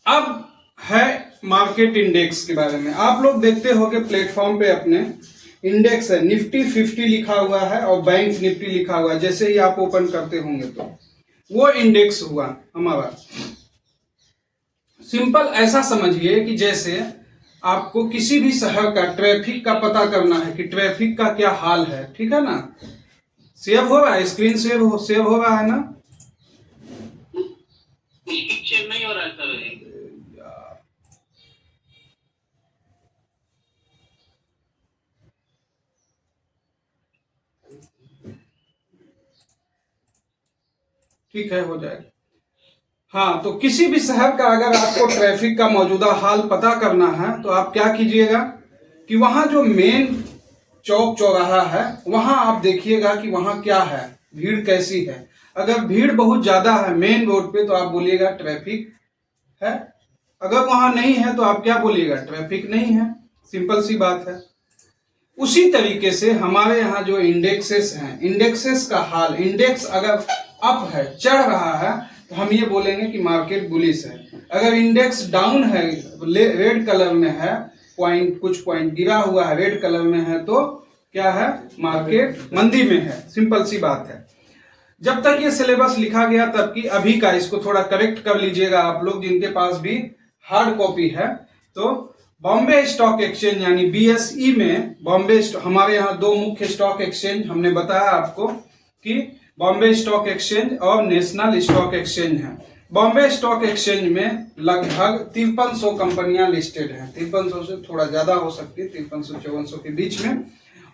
अब है market index के बारे में। आप लोग देखते हो कि प्लेटफॉर्म पे अपने इंडेक्स है, निफ्टी 50 लिखा हुआ है और बैंक निफ्टी लिखा हुआ है। जैसे ही आप ओपन करते होंगे तो वो इंडेक्स हुआ हमारा। सिंपल ऐसा समझिए कि जैसे आपको किसी भी शहर का ट्रैफिक का पता करना है कि ट्रैफिक का क्या हाल है, ठीक है ना। सेव हो रहा है, स्क्रीन सेव हो रहा है ना। नहीं हो रहा है सर। ठीक है, हो जाएगा। हाँ, तो किसी भी शहर का अगर आपको ट्रैफिक का मौजूदा हाल पता करना है तो आप क्या कीजिएगा कि वहां जो मेन चौक चौराहा है वहां आप देखिएगा कि वहां क्या है, भीड़ कैसी है। अगर भीड़ बहुत ज्यादा है मेन रोड पे तो आप बोलिएगा ट्रैफिक है। अगर वहां नहीं है तो आप क्या बोलिएगा, ट्रैफिक नहीं है। सिंपल सी बात है। उसी तरीके से हमारे यहाँ जो इंडेक्सेस हैं, इंडेक्सेस का हाल, इंडेक्स अगर अप है, चढ़ रहा है तो हम ये बोलेंगे कि मार्केट बुलिश है। अगर इंडेक्स डाउन है, रेड कलर में है, कुछ पॉइंट गिरा हुआ है, रेड कलर में है, तो क्या है, मार्केट मंदी में है। सिंपल सी बात है। जब तक ये सिलेबस लिखा गया तब की अभी का इसको थोड़ा करेक्ट कर लीजिएगा आप लोग जिनके पास भी हार्ड कॉपी है। तो बॉम्बे स्टॉक एक्सचेंज यानी बीएसई में, हमारे यहाँ दो मुख्य स्टॉक एक्सचेंज हमने बताया आपको कि बॉम्बे स्टॉक एक्सचेंज और नेशनल स्टॉक एक्सचेंज है। बॉम्बे स्टॉक एक्सचेंज में लगभग 5300 कंपनियां लिस्टेड हैं। 5300 से थोड़ा ज्यादा हो सकती है, 5300-5400 के बीच में।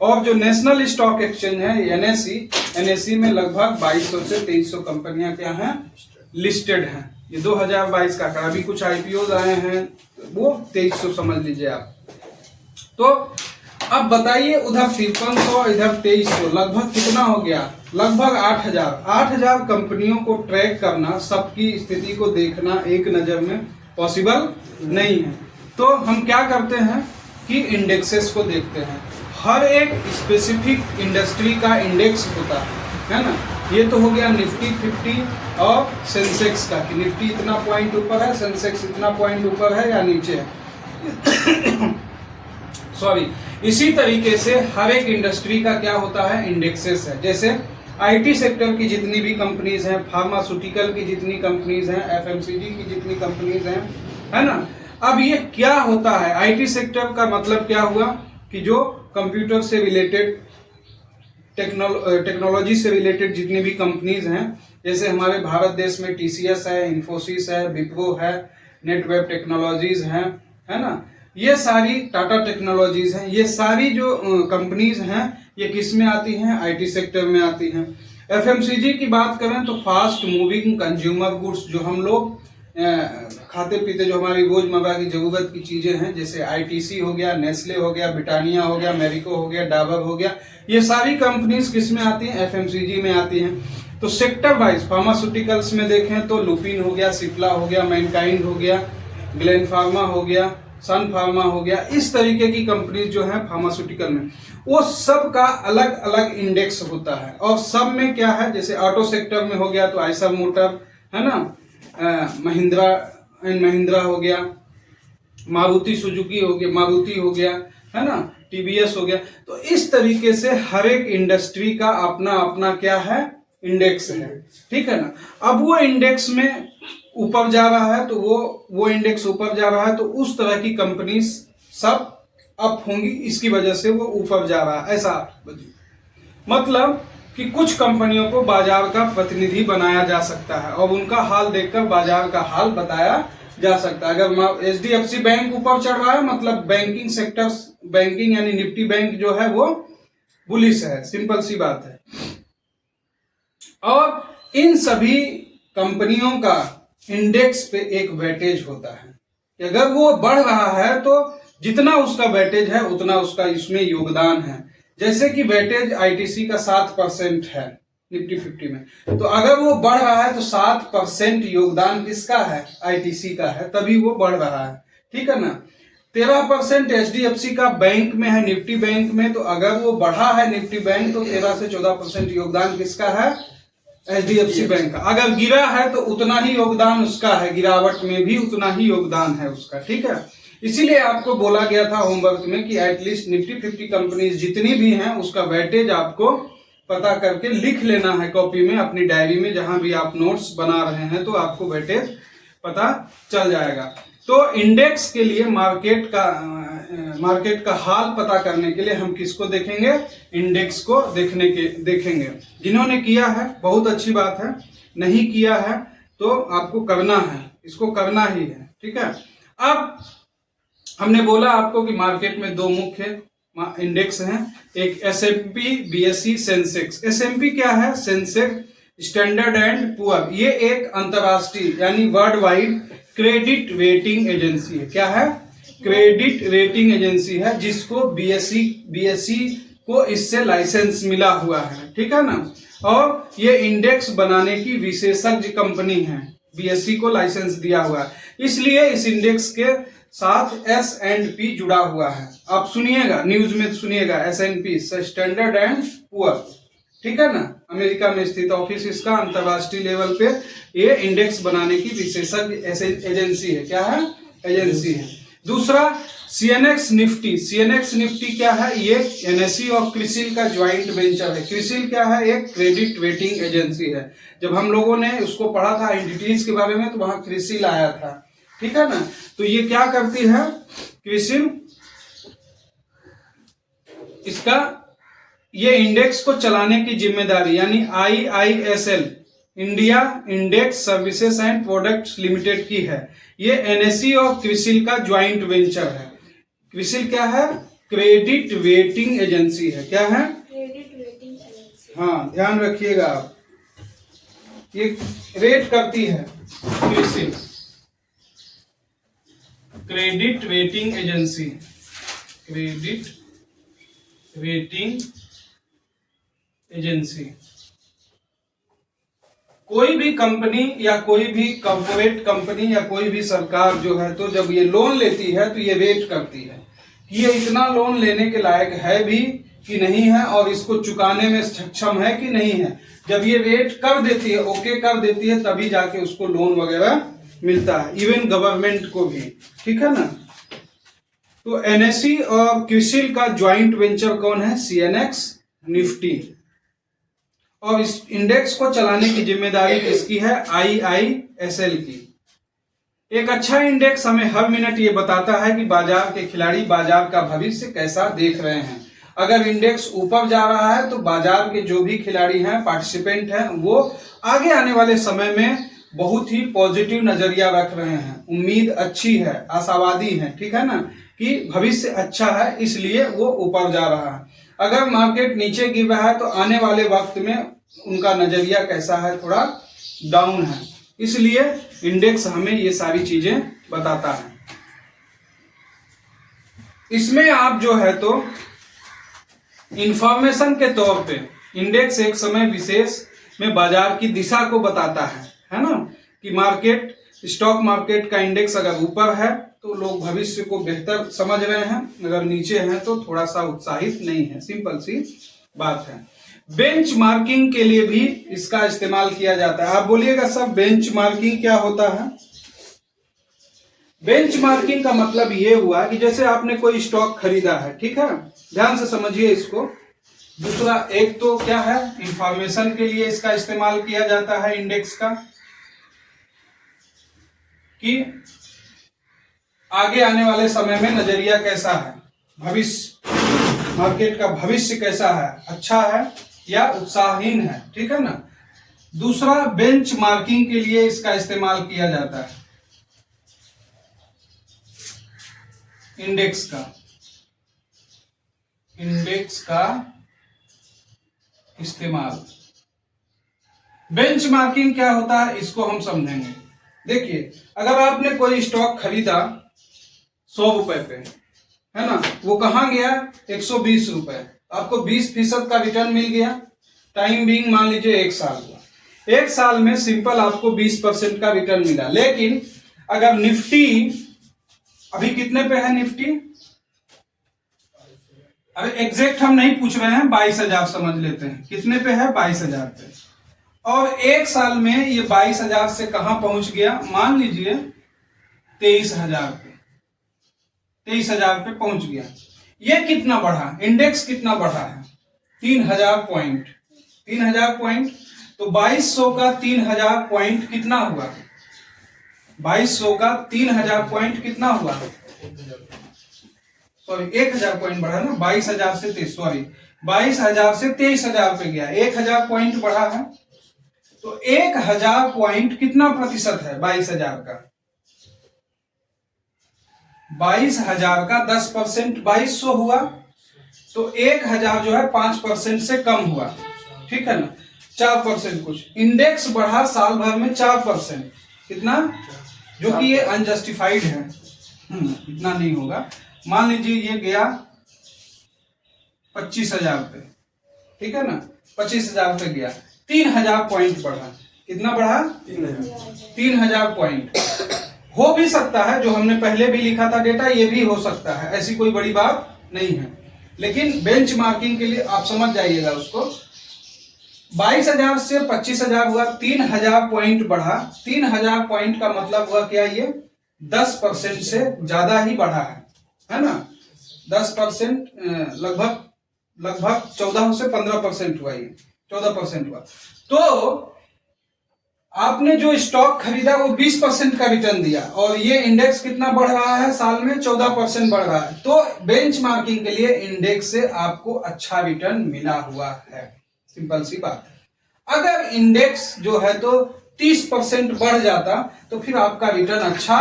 और जो नेशनल स्टॉक एक्सचेंज है एनएसई में लगभग 2200 से 2300 कंपनियां क्या हैं, लिस्टेड हैं। ये 2022 का अभी कुछ आईपीओ आए हैं, वो 2300 समझ लीजिए आप। तो अब बताइए, उधर 5300 इधर 2300, लगभग कितना हो गया, लगभग 8000 कंपनियों को ट्रैक करना, सबकी स्थिति को देखना एक नजर में पॉसिबल नहीं है। तो हम क्या करते हैं कि इंडेक्सेस को देखते हैं। हर एक स्पेसिफिक इंडस्ट्री का इंडेक्स होता है ना। ये तो हो गया निफ्टी 50 और सेंसेक्स का, कि निफ्टी इतना पॉइंट ऊपर है, सेंसेक्स इतना पॉइंट ऊपर है या नीचे है। सॉरी। इसी तरीके से हर एक इंडस्ट्री का क्या होता है, इंडेक्सेस है। जैसे आईटी सेक्टर की जितनी भी कंपनीज हैं, फार्मास्यूटिकल की जितनी कंपनीज हैं, एफएमसीजी की जितनी कंपनीज हैं, है ना। अब ये क्या होता है, आईटी सेक्टर का मतलब क्या हुआ कि जो कंप्यूटर से रिलेटेड, टेक्नोलॉजी से रिलेटेड जितनी भी कंपनीज हैं, जैसे हमारे भारत देश में टीसीएस है, इन्फोसिस है, विप्रो है, नेटवेब टेक्नोलॉजीज हैं, है ना। ये सारी टाटा टेक्नोलॉजीज हैं। ये सारी जो कंपनीज हैं ये किस में आती हैं, आईटी सेक्टर में आती हैं। एफएमसीजी की बात करें तो फास्ट मूविंग कंज्यूमर गुड्स, जो हम लोग खाते पीते, जो हमारी रोजमर्रा की जरूरत की चीजें हैं, जैसे आईटीसी हो गया, नेस्ले हो गया, ब्रिटानिया हो गया, मैरिको हो गया, डाबर हो गया, ये सारी कंपनीज किस में आती हैं, एफएमसीजी में आती हैं। तो सेक्टर वाइज फार्मास्यूटिकल्स में देखें तो लुपिन हो गया, सिप्ला हो गया, मैनकाइंड हो गया, ग्लेन फार्मा हो गया, सन फार्मा हो गया, इस तरीके की कंपनीज जो है फार्मास्यूटिकल में, वो सब का अलग अलग इंडेक्स होता है। और सब में क्या है, जैसे ऑटो सेक्टर में हो गया तो आइसर मोटर, है ना, महिंद्रा एंड महिंद्रा हो गया, मारुति सुजुकी हो गया, मारुति हो गया, है ना, टीवीएस हो गया। तो इस तरीके से हर एक इंडस्ट्री का अपना अपना क्या है, इंडेक्स है, ठीक है ना। अब वो इंडेक्स में ऊपर जा रहा है तो वो इंडेक्स ऊपर जा रहा है तो उस तरह की कंपनीज सब अप होंगी, इसकी वजह से वो ऊपर जा रहा है। ऐसा मतलब कि कुछ कंपनियों को बाजार का प्रतिनिधि बनाया जा सकता है और उनका हाल देखकर बाजार का हाल बताया जा सकता है। अगर एचडीएफसी बैंक ऊपर चढ़ रहा है मतलब बैंकिंग सेक्टर, बैंकिंग यानी निफ्टी बैंक जो है वो बुलिश है। सिंपल सी बात है। और इन सभी कंपनियों का इंडेक्स पे एक वेटेज होता है कि अगर वो बढ़ रहा है तो जितना उसका वेटेज है उतना उसका इसमें योगदान है। जैसे कि वेटेज आईटीसी का 7% है निफ्टी 50 में, तो अगर वो बढ़ रहा है तो 7% योगदान किसका है, आईटीसी का है, तभी वो बढ़ रहा है, ठीक है ना। 13% एचडीएफसी का बैंक में है, निफ्टी बैंक में, तो अगर वो बढ़ा है निफ्टी बैंक तो 13 से 14% योगदान किसका है, HDFC बैंक का। अगर गिरा है तो उतना ही योगदान उसका है, गिरावट में भी उतना ही योगदान है उसका, ठीक है। इसीलिए आपको बोला गया था होमवर्क में कि एटलीस्ट निफ्टी 50 कंपनीज जितनी भी हैं उसका वेटेज आपको पता करके लिख लेना है कॉपी में, अपनी डायरी में, जहां भी आप नोट्स बना रहे हैं तो आपको वेटेज पता चल जाएगा। तो इंडेक्स के लिए मार्केट का हाल पता करने के लिए हम किसको देखेंगे? इंडेक्स को देखेंगे। जिन्होंने किया है बहुत अच्छी बात है, नहीं किया है तो आपको करना है, इसको करना ही है, ठीक है। अब हमने बोला आपको कि मार्केट में दो मुख्य इंडेक्स हैं, एक S&P BSE सेंसेक्स। S&P क्या है? Sensex standard and poor. ये एक अंतरराष्ट्रीय यानी world wide credit rating agency है। क्या है? क्रेडिट रेटिंग एजेंसी है, जिसको BSE को इससे लाइसेंस मिला हुआ है, ठीक है ना। और ये इंडेक्स बनाने की विशेषज्ञ कंपनी है, BSE को लाइसेंस दिया हुआ है, इसलिए इस इंडेक्स के साथ S&P जुड़ा हुआ है। आप सुनिएगा, न्यूज में सुनिएगा, S&P स्टैंडर्ड एंड पुअर, ठीक है ना। अमेरिका में स्थित ऑफिस इसका, अंतरराष्ट्रीय लेवल पे ये इंडेक्स बनाने की विशेषज्ञ एजेंसी है। क्या है? एजेंसी है। दूसरा CNX निफ्टी। CNX निफ्टी क्या है? ये NSE और क्रिसिल का ज्वाइंट वेंचर है। क्रिसिल क्या है? एक क्रेडिट रेटिंग एजेंसी है। जब हम लोगों ने उसको पढ़ा था एंटिटीज के बारे में तो वहां क्रिसिल आया था, ठीक है ना। तो ये क्या करती है? क्रिसिल इसका ये इंडेक्स को चलाने की जिम्मेदारी यानी IISL India index services and products limited की है। ये NSE और क्रिसिल का ज्वाइंट वेंचर है। क्रिसिल क्या है? क्रेडिट रेटिंग एजेंसी है। क्या है? Credit rating agency. हाँ, ध्यान रखिएगा आप, ये रेट करती है CRISIL, credit rating agency, credit rating agency. कोई भी कंपनी या कोई भी कॉर्पोरेट कंपनी या कोई भी सरकार जो है तो जब ये लोन लेती है तो ये रेट करती है कि ये इतना लोन लेने के लायक है भी कि नहीं है और इसको चुकाने में सक्षम है कि नहीं है। जब ये रेट कर देती है, ओके कर देती है, तभी जाके उसको लोन वगैरह मिलता है, इवन गवर्नमेंट को भी, ठीक है ना। तो NSE और क्रिसिल का ज्वाइंट वेंचर कौन है? CNX Nifty. और इस इंडेक्स को चलाने की जिम्मेदारी किसकी है? IISL की। एक अच्छा इंडेक्स हमें हर मिनट ये बताता है कि बाजार के खिलाड़ी बाजार का भविष्य कैसा देख रहे हैं। अगर इंडेक्स ऊपर जा रहा है तो बाजार के जो भी खिलाड़ी हैं, पार्टिसिपेंट हैं, वो आगे आने वाले समय में बहुत ही पॉजिटिव नजरिया रख रहे हैं, उम्मीद अच्छी है, आशावादी है, ठीक है ना, कि भविष्य अच्छा है, इसलिए वो ऊपर जा रहा है। अगर मार्केट नीचे गिर रहा है तो आने वाले वक्त में उनका नजरिया कैसा है? थोड़ा डाउन है। इसलिए इंडेक्स हमें ये सारी चीजें बताता है। इसमें आप जो है तो इंफॉर्मेशन के तौर पे इंडेक्स एक समय विशेष में बाजार की दिशा को बताता है ना, कि मार्केट, स्टॉक मार्केट का इंडेक्स अगर ऊपर है तो लोग भविष्य को बेहतर समझ रहे हैं, अगर नीचे हैं तो थोड़ा सा उत्साहित नहीं है, सिंपल सी बात है। बेंचमार्किंग के लिए भी इसका इस्तेमाल किया जाता है। आप बोलिएगा सर बेंचमार्किंग क्या होता है? बेंचमार्किंग का मतलब ये हुआ कि जैसे आपने कोई स्टॉक खरीदा है, ठीक है, ध्यान से समझिए इसको। दूसरा एक तो क्या है, इंफॉर्मेशन के लिए इसका इस्तेमाल किया जाता है इंडेक्स का, कि आगे आने वाले समय में नजरिया कैसा है, भविष्य, मार्केट का भविष्य कैसा है, अच्छा है या उत्साहहीन है, ठीक है ना। दूसरा बेंचमार्किंग के लिए इसका इस्तेमाल किया जाता है इंडेक्स का इस्तेमाल। बेंचमार्किंग क्या होता है इसको हम समझेंगे। देखिए, अगर आपने कोई स्टॉक खरीदा 100 रुपए पे, है ना, वो कहां गया 120 रुपए, आपको 20% का रिटर्न मिल गया। टाइम बीइंग मान लीजिए 1 साल हुआ, 1 साल में सिंपल आपको 20% का रिटर्न मिला। लेकिन अगर निफ्टी अभी कितने पे है, निफ्टी अरे एग्जैक्ट हम नहीं पूछ रहे हैं, 22,000 समझ लेते हैं, कितने पे है, 22,000 पे। और एक साल में ये 22,000 से कहां पहुंच गया, मान लीजिए 23,000 पे, 23,000 पे पहुंच गया। ये कितना बढ़ा, इंडेक्स कितना बढ़ा है, 3,000 पॉइंट, 3,000 पॉइंट। तो 2200 का 3,000 पॉइंट कितना हुआ, 2200 का 3,000 पॉइंट कितना हुआ, सॉरी 1,000 पॉइंट बढ़ा ना, 22,000 से 22,000 से 23,000 पे गया, 1,000 पॉइंट बढ़ा है। तो 1,000 पॉइंट कितना प्रतिशत है 22,000 का, 22,000 का 10% 2200 हुआ, तो 1,000 जो है 5% से कम हुआ, ठीक है ना, 4% कुछ। इंडेक्स बढ़ा साल भर में 4%, कितना, जो कि ये अनजस्टिफाइड है, इतना नहीं होगा। मान लीजिए ये गया 25,000 पे, ठीक है ना, 25,000 पे गया, 3,000 पॉइंट बढ़ा, कितना बढ़ा, 3,000 पॉइंट। हो भी सकता है, जो हमने पहले भी लिखा था डेटा, ये भी हो सकता है, ऐसी कोई बड़ी बात नहीं है, लेकिन बेंचमार्किंग के लिए आप समझ जाइएगा उसको। 22,000 से 25,000 हुआ, 3,000 पॉइंट बढ़ा, 3,000 पॉइंट का मतलब हुआ क्या, ये 10% से ज्यादा ही बढ़ा है ना, 10%, लगभग 14 से 15% हुआ, ये 14% हुआ। तो आपने जो स्टॉक खरीदा वो 20% का रिटर्न दिया, और ये इंडेक्स कितना बढ़ रहा है, साल में 14% बढ़ रहा है। तो बेंचमार्किंग के लिए इंडेक्स से आपको अच्छा रिटर्न मिला हुआ है, सिंपल सी बात है। अगर इंडेक्स जो है तो 30% बढ़ जाता तो फिर आपका रिटर्न अच्छा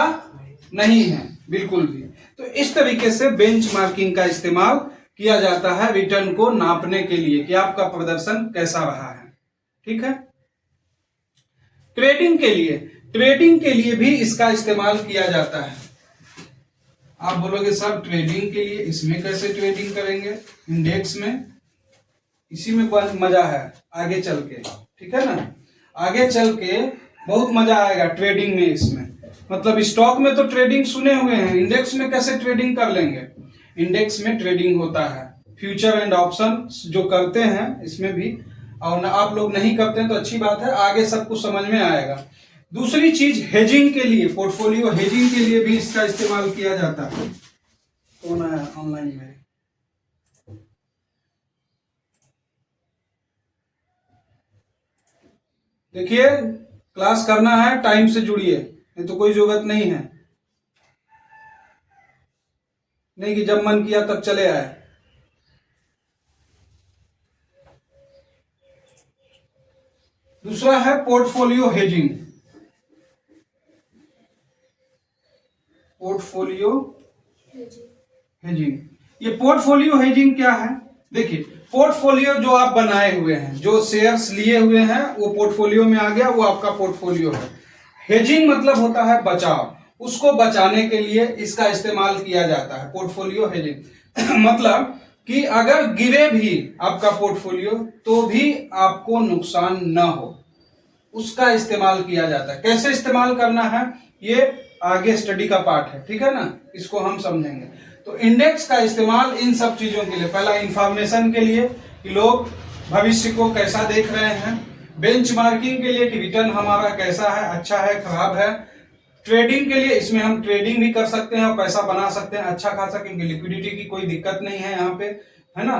नहीं है बिल्कुल भी। तो इस तरीके से बेंचमार्किंग का इस्तेमाल किया जाता है रिटर्न को नापने के लिए कि आपका प्रदर्शन कैसा रहा है, ठीक है। ट्रेडिंग के लिए भी इसका इस्तेमाल किया जाता है। आप बोलोगे सर ट्रेडिंग के लिए इसमें कैसे ट्रेडिंग करेंगे, इंडेक्स में, इसी में मजा है आगे चल के, ठीक है ना, आगे चल के बहुत मजा आएगा ट्रेडिंग में। इसमें मतलब स्टॉक में तो ट्रेडिंग सुने हुए हैं, इंडेक्स में कैसे ट्रेडिंग कर लेंगे। इंडेक्स में ट्रेडिंग होता है, फ्यूचर एंड ऑप्शन जो करते हैं इसमें भी, और आप लोग नहीं करते हैं तो अच्छी बात है, आगे सब कुछ समझ में आएगा। दूसरी चीज हेजिंग के लिए, पोर्टफोलियो हेजिंग के लिए भी इसका इस्तेमाल किया जाता है। कौन है ऑनलाइन में, देखिए क्लास करना है टाइम से जुड़िए, नहीं तो कोई जरूरत नहीं है, नहीं कि जब मन किया तब चले आए। दूसरा है पोर्टफोलियो हेजिंग। पोर्टफोलियो हेजिंग, ये पोर्टफोलियो हेजिंग क्या है, देखिए पोर्टफोलियो जो आप बनाए हुए हैं, जो शेयर्स लिए हुए हैं वो पोर्टफोलियो में आ गया, वो आपका पोर्टफोलियो है। हेजिंग मतलब होता है बचाव, उसको बचाने के लिए इसका इस्तेमाल किया जाता है पोर्टफोलियो हेजिंग। मतलब कि अगर गिरे भी आपका पोर्टफोलियो तो भी आपको नुकसान न हो, उसका इस्तेमाल किया जाता है। कैसे इस्तेमाल करना है ये आगे स्टडी का पार्ट है, ठीक है ना, इसको हम समझेंगे। तो इंडेक्स का इस्तेमाल इन सब चीजों के लिए, पहला इंफॉर्मेशन के लिए कि लोग भविष्य को कैसा देख रहे हैं, बेंचमार्किंग के लिए कि रिटर्न हमारा कैसा है, अच्छा है खराब है, ट्रेडिंग के लिए इसमें हम ट्रेडिंग भी कर सकते हैं और पैसा बना सकते हैं अच्छा खासा, क्योंकि लिक्विडिटी की कोई दिक्कत नहीं है यहाँ पे, है ना,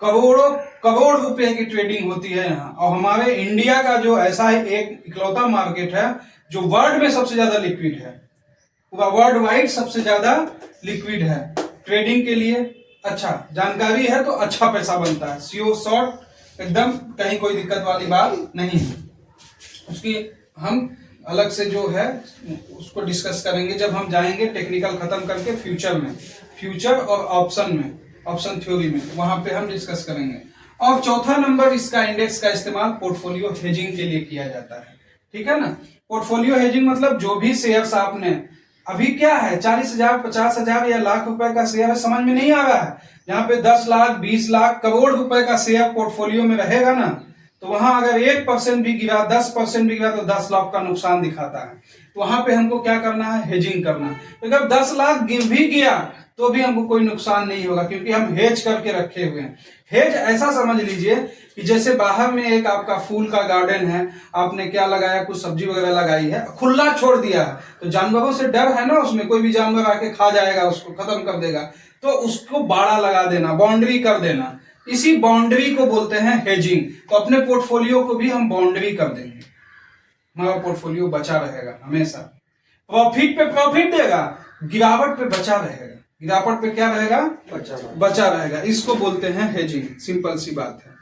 करोड़ रुपए की ट्रेडिंग होती है यहाँ। और हमारे इंडिया का जो ऐसा है एक इकलौता मार्केट है जो वर्ल्ड में सबसे ज्यादा लिक्विड है, पूरा वर्ल्ड वाइड सबसे ज्यादा लिक्विड है ट्रेडिंग के लिए। अच्छा जानकारी है तो अच्छा पैसा बनता है, सीओ शॉर्ट एकदम, कहीं कोई दिक्कत वाली बात नहीं है। उसकी हम अलग से जो है उसको डिस्कस करेंगे जब हम जाएंगे टेक्निकल खत्म करके फ्यूचर में, फ्यूचर और ऑप्शन में, ऑप्शन थ्योरी में, वहां पे हम डिस्कस करेंगे। और चौथा नंबर इसका इंडेक्स का इस्तेमाल पोर्टफोलियो हेजिंग के लिए किया जाता है, ठीक है ना। पोर्टफोलियो हेजिंग मतलब जो भी शेयर्स आपने, अभी क्या है 40,000 50,000 या लाख रुपए का शेयर है, समझ में नहीं आ रहा है, यहाँ पे 10 लाख 20 लाख करोड़ रुपए का शेयर पोर्टफोलियो में रहेगा ना, तो वहां अगर 1% भी गिरा 10% भी गिरा तो 10 लाख का नुकसान दिखाता है। तो वहां पे हमको क्या करना है, हेजिंग करना है। तो अगर 10 लाख भी गया तो भी हमको कोई नुकसान नहीं होगा, क्योंकि हम हेज करके रखे हुए हैं। हेज ऐसा समझ लीजिए कि जैसे बाहर में एक आपका फूल का गार्डन है, आपने क्या लगाया, कुछ सब्जी वगैरह लगाई है, खुला छोड़ दिया है, तो जानवरों से डर है ना, उसमें कोई भी जानवर आके खा जाएगा, उसको खत्म कर देगा, तो उसको बाड़ा लगा देना, बाउंड्री कर देना, इसी बाउंड्री को बोलते हैं हेजिंग। तो अपने पोर्टफोलियो को भी हम बाउंड्री कर देंगे, हमारा पोर्टफोलियो बचा रहेगा हमेशा। प्रॉफिट पे प्रॉफिट देगा, गिरावट पे बचा रहेगा, गिरावट पे क्या रहेगा, बचा रहेगा। इसको बोलते हैं हेजिंग, सिंपल सी बात है।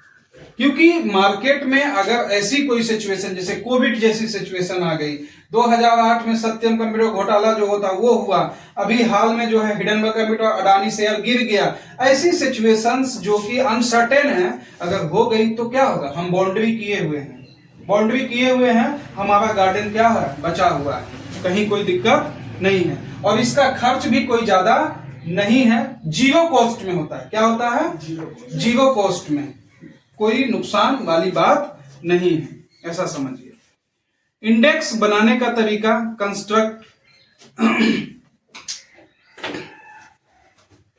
क्योंकि मार्केट में अगर ऐसी कोई सिचुएशन, जैसे कोविड जैसी सिचुएशन आ गई, 2008 में सत्यम कंप्यूटर घोटाला जो होता वो हुआ, अभी हाल में जो है हिडनबर्ग कंप्यूटर, अडानी शेयर गिर गया, ऐसी सिचुएशंस जो कि अनसर्टेन है, अगर हो गई तो क्या होगा, हम बाउंड्री किए हुए हैं, बाउंड्री किए हुए हैं, हमारा गार्डन क्या है, बचा हुआ है, कहीं कोई दिक्कत नहीं है, और इसका खर्च भी कोई ज्यादा नहीं है, जीरो कॉस्ट में होता है। क्या होता है, जीरो कॉस्ट में, कोई नुकसान वाली बात नहीं है, ऐसा समझिए। इंडेक्स बनाने का तरीका, कंस्ट्रक्ट,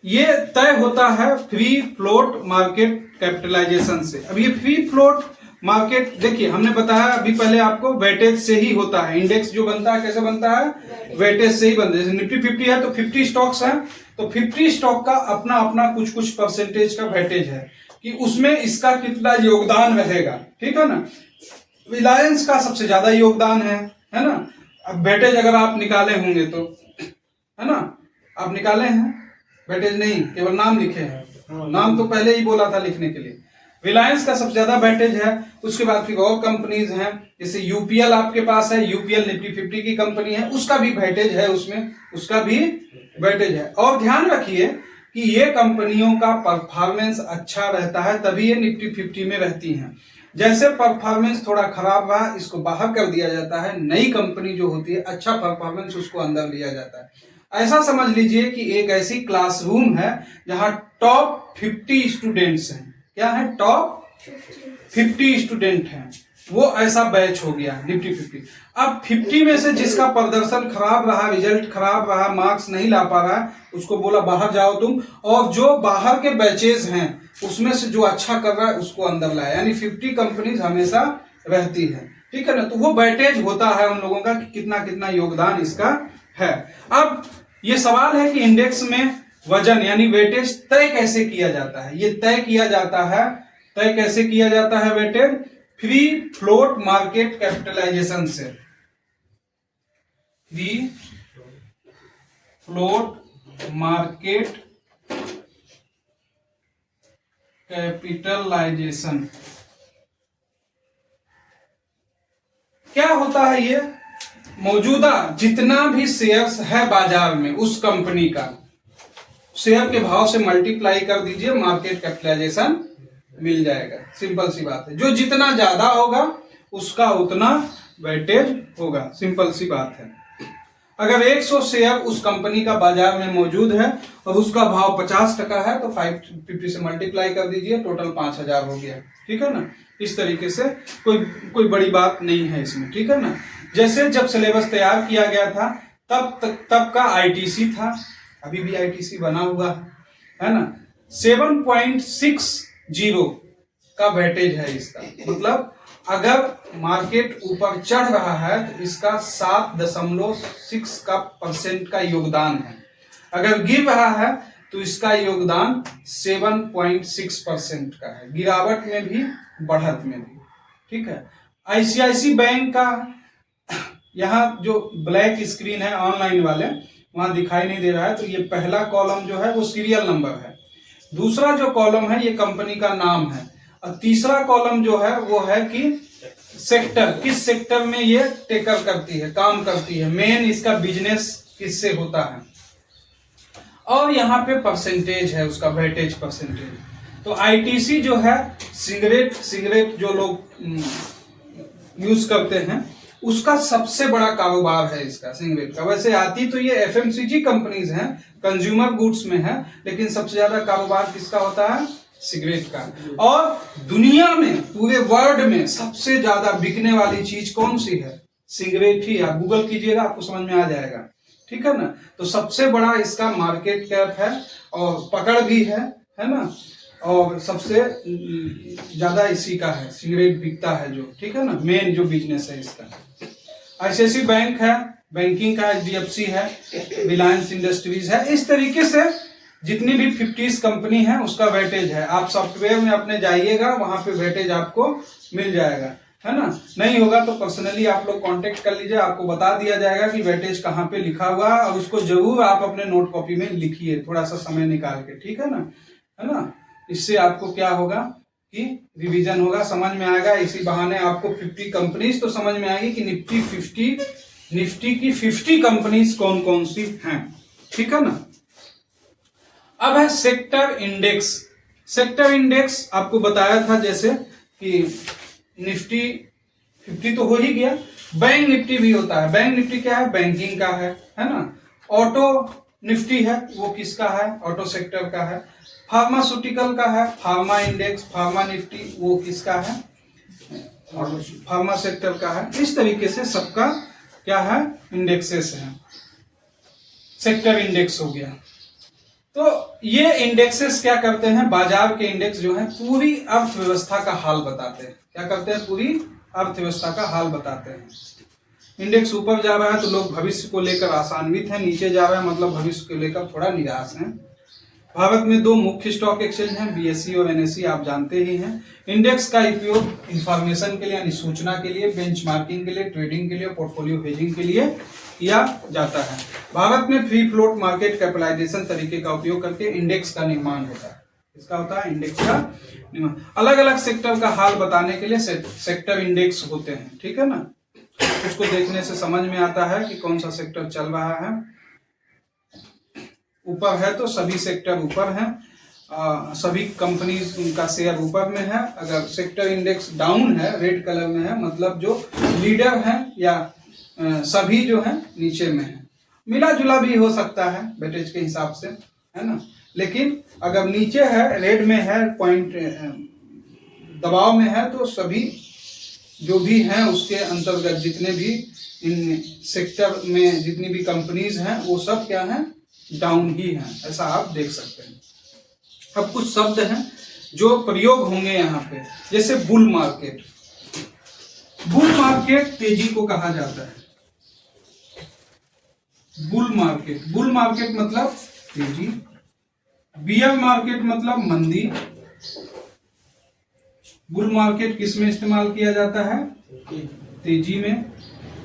ये तय होता है फ्री फ्लोट मार्केट कैपिटलाइजेशन से। अब ये फ्री फ्लोट मार्केट, देखिए हमने बताया अभी पहले आपको, वेटेज से ही होता है। इंडेक्स जो बनता है कैसे बनता है, वेटेज से ही बनता है। जैसे निफ्टी 50 है तो 50 स्टॉक्स हैं, तो 50 स्टॉक का अपना अपना कुछ कुछ परसेंटेज का वेटेज है कि उसमें इसका कितना योगदान रहेगा, ठीक है ना। रिलायंस का सबसे ज्यादा योगदान है ना। अब वेटेज अगर आप निकाले होंगे तो, है ना, आप निकाले हैं वेटेज, नहीं केवल नाम लिखे हैं, नाम तो पहले ही बोला था लिखने के लिए। रिलायंस का सबसे ज्यादा वेटेज है, उसके बाद फिर और कंपनीज हैं, जैसे यूपीएल आपके पास है, यूपीएल निफ्टी 50 की कंपनी है, उसका भी वेटेज है, उसमें उसका भी वेटेज है। और ध्यान रखिए कि ये कंपनियों का परफॉर्मेंस अच्छा रहता है तभी ये निफ्टी 50 में रहती हैं। जैसे परफॉर्मेंस थोड़ा खराब रहा, इसको बाहर कर दिया जाता है, नई कंपनी जो होती है अच्छा परफॉर्मेंस उसको अंदर लिया जाता है। ऐसा समझ लीजिए कि एक ऐसी क्लासरूम है जहां टॉप 50 स्टूडेंट्स हैं। क्या है, टॉप 50 स्टूडेंट हैं, वो ऐसा बैच हो गया निफ्टी 50। अब 50 में से जिसका प्रदर्शन खराब रहा, रिजल्ट खराब रहा, मार्क्स नहीं ला पा रहा, उसको बोला बाहर जाओ तुम, और जो बाहर के बैचेज हैं उसमें से जो अच्छा कर रहा है उसको अंदर लाया, यानी 50 कंपनीज हमेशा रहती है, ठीक है ना। तो वो वेटेज होता है उन लोगों का कि कितना कितना योगदान इसका है। अब ये सवाल है कि इंडेक्स में वजन यानी वेटेज तय कैसे किया जाता है। ये तय किया जाता है, तय कैसे किया जाता है weightage, free float market capitalization से। फ्री फ्लोट मार्केट कैपिटलाइजेशन क्या होता है, ये मौजूदा जितना भी शेयर्स है बाजार में उस कंपनी का, शेयर के भाव से मल्टीप्लाई कर दीजिए, मार्केट कैपिटलाइजेशन मिल जाएगा। सिंपल सी बात है, जो जितना ज्यादा होगा उसका उतना वेटेज होगा, सिंपल सी बात है। अगर 100 शेयर उस कंपनी का बाजार में मौजूद है और उसका भाव 50% है तो 550 से मल्टीप्लाई कर दीजिए, टोटल 5000 हो गया, ठीक है ना। इस तरीके से कोई बड़ी बात नहीं है इसमें, ठीक है ना। जैसे जब सिलेबस तैयार किया गया था तब का आईटीसी था, अभी भी आईटीसी बना हुआ है ना। 7.60 का वेटेज है इसका, मतलब अगर मार्केट ऊपर चढ़ रहा है तो इसका 7.6 का % का योगदान है, अगर गिर रहा है तो इसका योगदान 7.6% का है, गिरावट में भी बढ़त में भी, ठीक है। आईसीआईसी बैंक का यहाँ जो ब्लैक स्क्रीन है ऑनलाइन वाले वहां दिखाई नहीं दे रहा है, तो ये पहला कॉलम जो है वो सीरियल नंबर है, दूसरा जो कॉलम है ये कंपनी का नाम है, और तीसरा कॉलम जो है वो है कि सेक्टर, किस सेक्टर में ये टेकर करती है, काम करती है, मेन इसका बिजनेस किससे होता है, और यहाँ पे परसेंटेज है उसका, वेटेज परसेंटेज। तो आईटीसी जो है सिगरेट जो लोग यूज करते हैं उसका सबसे बड़ा कारोबार है इसका, सिगरेट का। वैसे आती तो ये एफएमसीजी कंपनीज हैं, कंज्यूमर गुड्स में है, लेकिन सबसे ज्यादा कारोबार किसका होता है, सिगरेट का। और दुनिया में, पूरे वर्ल्ड में सबसे ज्यादा बिकने वाली चीज कौन सी है, सिगरेट ही। आप गूगल कीजिएगा आपको समझ में आ जाएगा ठीक है ना। तो सबसे बड़ा इसका मार्केट कैप है और पकड़ भी है ना, और सबसे ज्यादा इसी का है, सिगरेट बिकता है जो, ठीक है ना, मेन जो बिजनेस है इसका। आईसीआईसी बैंक है, बैंकिंग का, एचडीएफसी है, रिलायंस इंडस्ट्रीज है। इस तरीके से जितनी भी 50 कंपनी है उसका वेटेज है। आप सॉफ्टवेयर में अपने जाइएगा, वहां पे वेटेज आपको मिल जाएगा, है ना। नहीं होगा तो पर्सनली आप लोग कांटेक्ट कर लीजिए, आपको बता दिया जाएगा कि वेटेज कहाँ पे लिखा हुआ है, और उसको जरूर आप अपने नोट कॉपी में लिखिए, थोड़ा सा समय निकाल के, ठीक है ना। इससे आपको क्या होगा कि रिवीजन होगा, समझ में आएगा। इसी बहाने आपको 50 कंपनीज तो समझ में आएगी कि निफ्टी की 50 कंपनीज कौन कौन सी हैं, ठीक है ना। अब है सेक्टर इंडेक्स। सेक्टर इंडेक्स आपको बताया था जैसे कि निफ्टी 50 तो हो ही गया, बैंक निफ्टी भी होता है। बैंक निफ्टी क्या है, बैंकिंग का है ना। ऑटो निफ्टी है, वो किसका है, ऑटो सेक्टर का है। फार्मास्यूटिकल का है, फार्मा इंडेक्स, फार्मा निफ्टी, वो किसका है, फार्मा सेक्टर का है। इस तरीके से सबका क्या है, इंडेक्सेस है। सेक्टर इंडेक्स हो गया। तो ये इंडेक्सेस क्या करते हैं, बाजार के इंडेक्स जो है पूरी अर्थव्यवस्था का हाल बताते हैं। क्या करते हैं, पूरी अर्थव्यवस्था का हाल बताते हैं। इंडेक्स ऊपर जा रहा है तो लोग भविष्य को लेकर आशान्वित हैं, नीचे जा रहा है मतलब भविष्य को लेकर थोड़ा निराश हैं। भारत में 2 मुख्य स्टॉक एक्सचेंज हैं, बीएसई और एनएसई, आप जानते ही हैं। इंडेक्स का उपयोग इंफॉर्मेशन के लिए यानी सूचना के लिए, बेंचमार्किंग के लिए, ट्रेडिंग के लिए, पोर्टफोलियो हेजिंग के लिए किया जाता है। भारत में फ्री फ्लोट मार्केट कैपिटलाइजेशन तरीके का उपयोग करके इंडेक्स का निर्माण होता है। इसका होता है इंडेक्स का निर्माण। अलग अलग सेक्टर का हाल बताने के लिए सेक्टर इंडेक्स होते हैं, ठीक है ना। उसको देखने से समझ में आता है कि कौन सा सेक्टर चल रहा है। ऊपर है तो सभी सेक्टर ऊपर हैं, सभी कंपनीज उनका शेयर ऊपर में है। अगर सेक्टर इंडेक्स डाउन है, रेड कलर में है, मतलब जो लीडर है या सभी जो है नीचे में है। मिला जुला भी हो सकता है वेटेज के हिसाब से, है ना। लेकिन अगर नीचे है, रेड में है, पॉइंट दबाव में है, तो सभी जो भी हैं उसके अंतर्गत जितने भी इन सेक्टर में जितनी भी कंपनीज हैं वो सब क्या है, डाउन ही है, ऐसा आप देख सकते हैं। अब कुछ शब्द हैं जो प्रयोग होंगे यहाँ पे, जैसे बुल मार्केट। बुल मार्केट तेजी को कहा जाता है। बुल मार्केट मतलब तेजी। बियर मार्केट मतलब मंदी। बुल मार्केट किस में इस्तेमाल किया जाता है, तेजी में।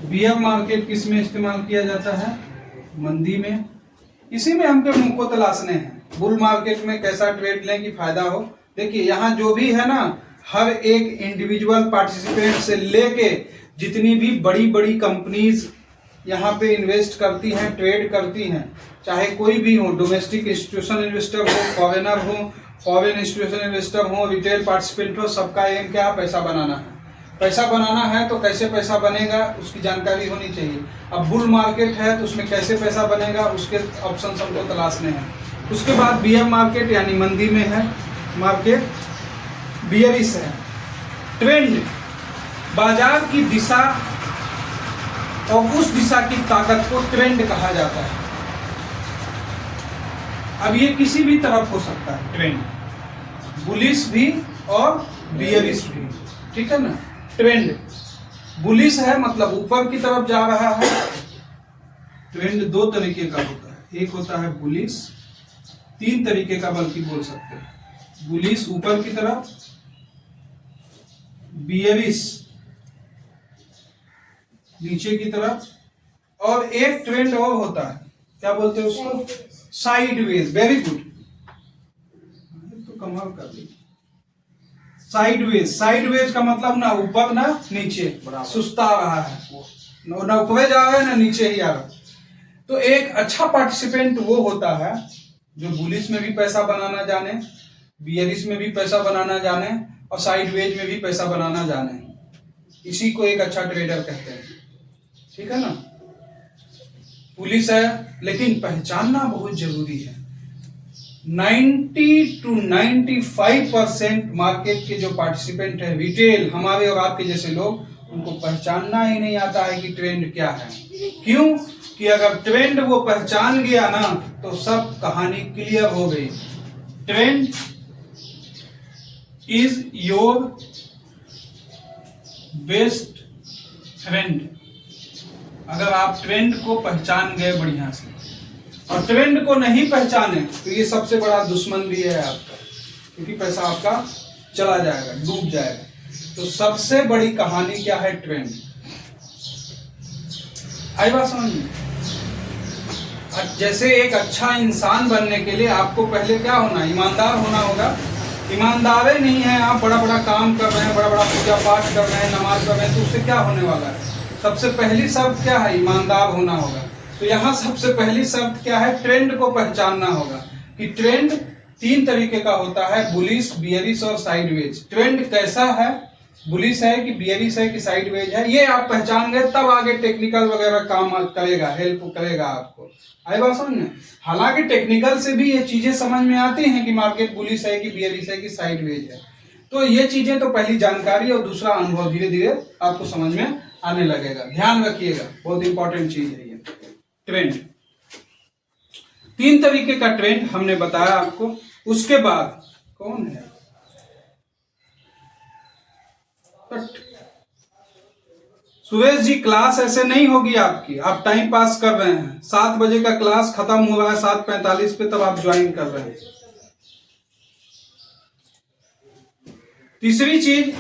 बियर मार्केट किस में इस्तेमाल किया जाता है, मंदी में। इसी में हमको मुंह को तलाशने हैं, बुल मार्केट में कैसा ट्रेड लें कि फायदा हो। देखिए यहाँ जो भी है ना, हर एक इंडिविजुअल पार्टिसिपेंट से लेके जितनी भी बड़ी बड़ी कंपनीज यहाँ पे इन्वेस्ट करती हैं, ट्रेड करती हैं, चाहे कोई भी हो, डोमेस्टिक इंस्टीट्यूशन इन्वेस्टर हो, फॉरेनर हो, फॉरेन इंस्टीट्यूशन इन्वेस्टर हो, रिटेल पार्टिसिपेंट हो, सबका एम क्या, पैसा बनाना है। पैसा बनाना है तो कैसे पैसा बनेगा उसकी जानकारी होनी चाहिए। अब बुल मार्केट है तो उसमें कैसे पैसा बनेगा उसके ऑप्शन हमको तलाशने हैं। उसके बाद बियर मार्केट यानी मंदी में है मार्केट, बियरिश है। ट्रेंड, बाजार की दिशा और उस दिशा की ताकत को ट्रेंड कहा जाता है। अब ये किसी भी तरफ हो सकता है ट्रेंड, बुलिश भी और बियरिश भी, ठीक है ना। ट्रेंड बुलिश है मतलब ऊपर की तरफ जा रहा है। ट्रेंड 2 तरीके का होता है, एक होता है बुलिश, 3 तरीके का बल्कि बोल सकते हैं। बुलिश ऊपर की तरफ, बियरिश नीचे की तरफ, और एक ट्रेंड और होता है, क्या बोलते हैं उसको, साइडवेज। वेरी गुड, तो कमाल कर दी। साइडवेज का मतलब ना ऊपर ना नीचे, सुस्ता रहा है, ना ऊपर जा रहा है ना नीचे ही आ रहा है। तो एक अच्छा पार्टिसिपेंट वो होता है जो बुलिश में भी पैसा बनाना जाने, बियरिश में भी पैसा बनाना जाने और साइडवेज में भी पैसा बनाना जाने। इसी को एक अच्छा ट्रेडर कहते हैं, ठीक है ना। पुलिस है लेकिन पहचानना बहुत जरूरी है। 90 to 95% मार्केट के जो पार्टिसिपेंट है, रिटेल, हमारे और आपके जैसे लोग, उनको पहचानना ही नहीं आता है कि ट्रेंड क्या है। क्यों? कि अगर ट्रेंड वो पहचान गया ना तो सब कहानी क्लियर हो गई। Trend is your best friend. अगर आप ट्रेंड को पहचान गए बढ़िया से, और ट्रेंड को नहीं पहचाने तो ये सबसे बड़ा दुश्मन भी है आपका, क्योंकि पैसा आपका चला जाएगा, डूब जाएगा। तो सबसे बड़ी कहानी क्या है? ट्रेंड। आई बात समझ में? जैसे एक अच्छा इंसान बनने के लिए आपको पहले क्या होना? ईमानदार होना होगा। ईमानदार नहीं है, आप बड़ा बड़ा काम कर रहे हैं, बड़ा बड़ा पूजा पाठ कर रहे हैं, नमाज कर रहे हैं, तो उससे क्या होने वाला है? सबसे पहली शर्त क्या है? ईमानदार होना होगा। तो यहाँ सबसे पहली शर्त क्या है? ट्रेंड को पहचानना होगा कि ट्रेंड 3 तरीके का होता है, बुलिश, बियरिश और साइडवेज। ट्रेंड कैसा है, बुलिश है कि बियरिश है कि साइडवेज है, ये आप पहचान गए तब आगे टेक्निकल वगैरह काम करेगा, हेल्प करेगा आपको। आई बात समझ में? हालांकि टेक्निकल से भी ये चीजें समझ में आती हैं कि मार्केट बुलिश है कि बियरिश है कि साइडवेज है। तो ये चीजें तो पहली जानकारी और दूसरा अनुभव, धीरे धीरे आपको समझ में आने लगेगा। ध्यान रखिएगा, बहुत इंपॉर्टेंट चीज है ये ट्रेंड। 3 तरीके का ट्रेंड हमने बताया आपको। उसके बाद कौन है? सुरेश जी, क्लास ऐसे नहीं होगी आपकी, आप टाइम पास कर रहे हैं। 7 बजे का क्लास खत्म हो रहा है 7:45 पे, तब आप ज्वाइन कर रहे हैं। तीसरी चीज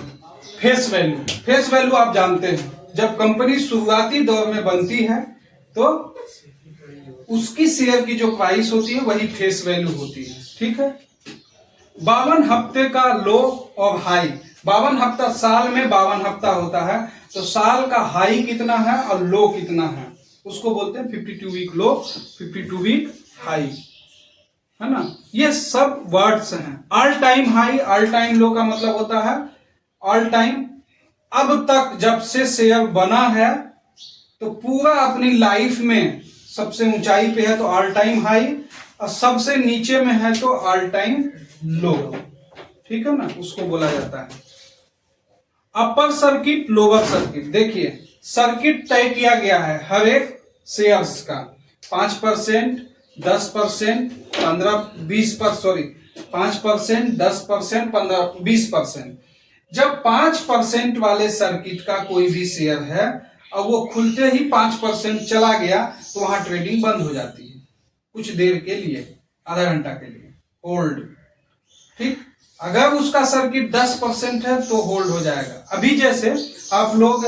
फेस वैल्यू। फेस वैल्यू आप जानते हैं, जब कंपनी शुरुआती दौर में बनती है तो उसकी शेयर की जो प्राइस होती है वही फेस वैल्यू होती है। ठीक है। 52 हफ्ते का लो और हाई। 52 हफ्ता, साल में 52 हफ्ता होता है, तो साल का हाई कितना है और लो कितना है, उसको बोलते हैं 52 वीक लो, 52 वीक हाई, है ना। ये सब वर्ड्स हैं। All time high, all time low का मतलब होता है ऑल टाइम, अब तक जब से शेयर बना है तो पूरा अपनी लाइफ में सबसे ऊंचाई पे है तो ऑल टाइम हाई, और सबसे नीचे में है तो ऑल टाइम लो। ठीक है ना, उसको बोला जाता है अपर सर्किट, लोअर सर्किट। देखिए, सर्किट तय किया गया है हर एक शेयर्स का, 5%, 10%, 5%, 10%, 15, 20%। जब 5% वाले सर्किट का कोई भी शेयर है और वो खुलते ही 5% चला गया तो वहां ट्रेडिंग बंद हो जाती है कुछ देर के लिए, आधा घंटा के लिए होल्ड। ठीक। अगर उसका सर्किट 10% है तो होल्ड हो जाएगा। अभी जैसे आप लोग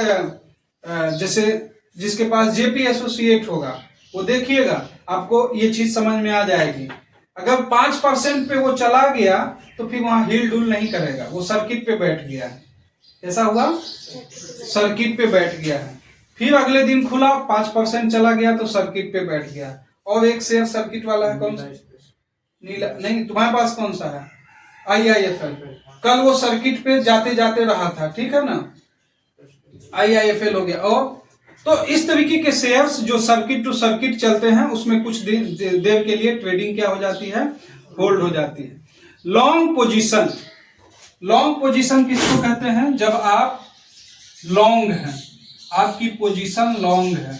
जैसे जिसके पास जेपी एसोसिएट होगा वो देखिएगा, आपको ये चीज समझ में आ जाएगी। अगर 5% पे वो चला गया तो फिर वहां हिल डुल नहीं करेगा, वो सर्किट पे बैठ गया है। ऐसा हुआ, सर्किट पे बैठ गया है। फिर अगले दिन खुला, 5% चला गया तो सर्किट पे बैठ गया। और एक शेयर सर्किट वाला है, कौन सा? नीला नहीं, तुम्हारे पास कौन सा है? IIFL। कल वो सर्किट पे जाते जाते रहा था, ठीक है ना, IIFL हो गया। और तो इस तरीके के शेयर्स जो सर्किट टू सर्किट चलते हैं उसमें कुछ देर के लिए ट्रेडिंग क्या हो जाती है, होल्ड हो जाती है। Long position. लॉन्ग पोजीशन किसको कहते हैं? जब आप लॉन्ग हैं, आपकी पोजीशन लॉन्ग है।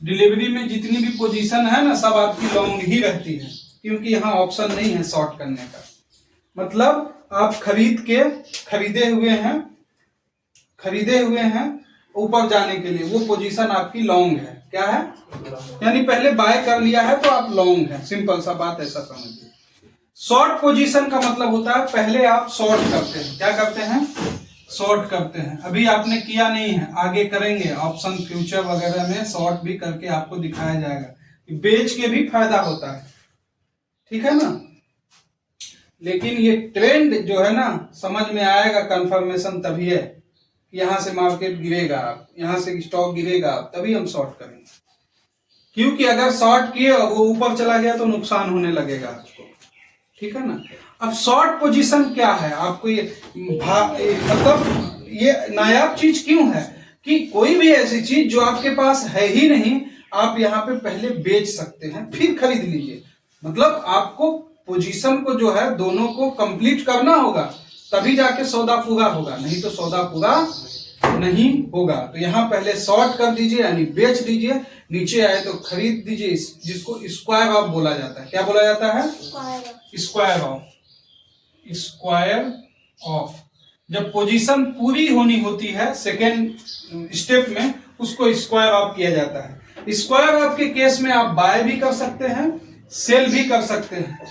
डिलीवरी में जितनी भी पोजीशन है ना, सब आपकी लॉन्ग ही रहती है, क्योंकि यहाँ ऑप्शन नहीं है शॉर्ट करने का। मतलब आप खरीदे हुए हैं ऊपर जाने के लिए, वो पोजीशन आपकी लॉन्ग है। क्या है? यानी पहले बाय कर लिया है तो आप लॉन्ग है, सिंपल सा बात, ऐसा समझिए। शॉर्ट पोजीशन का मतलब होता है पहले आप शॉर्ट करते हैं। क्या करते हैं? शॉर्ट करते हैं। अभी आपने किया नहीं है, आगे करेंगे, ऑप्शन फ्यूचर वगैरह में शॉर्ट भी करके आपको दिखाया जाएगा। बेच के भी फायदा होता है, ठीक है ना। लेकिन ये ट्रेंड जो है ना, समझ में आएगा कंफर्मेशन तभी है, यहां से मार्केट गिरेगा, आप यहां से स्टॉक गिरेगा, तभी हम शॉर्ट करेंगे। क्योंकि अगर शॉर्ट किए और वो ऊपर चला गया तो नुकसान होने लगेगा आपको, ठीक है ना। अब शॉर्ट पोजीशन क्या है, आपको ये मतलब ये नायाब चीज क्यों है कि कोई भी ऐसी चीज जो आपके पास है ही नहीं, आप यहाँ पे पहले बेच सकते हैं फिर खरीद लीजिए। मतलब आपको पोजीशन को जो है दोनों को कंप्लीट करना होगा, तभी जाके सौदा पूरा होगा, नहीं तो सौदा पूरा नहीं होगा। तो यहाँ पहले शॉर्ट कर दीजिए यानी बेच दीजिए, नीचे आए तो खरीद दीजिए, जिसको स्क्वायर ऑफ बोला जाता है। क्या बोला जाता है? Square of. स्क्वायर ऑफ जब पोजीशन पूरी होनी होती है सेकेंड स्टेप में, उसको स्क्वायर ऑफ किया जाता है। स्क्वायर ऑफ के केस में आप बाय भी कर सकते हैं, सेल भी कर सकते हैं।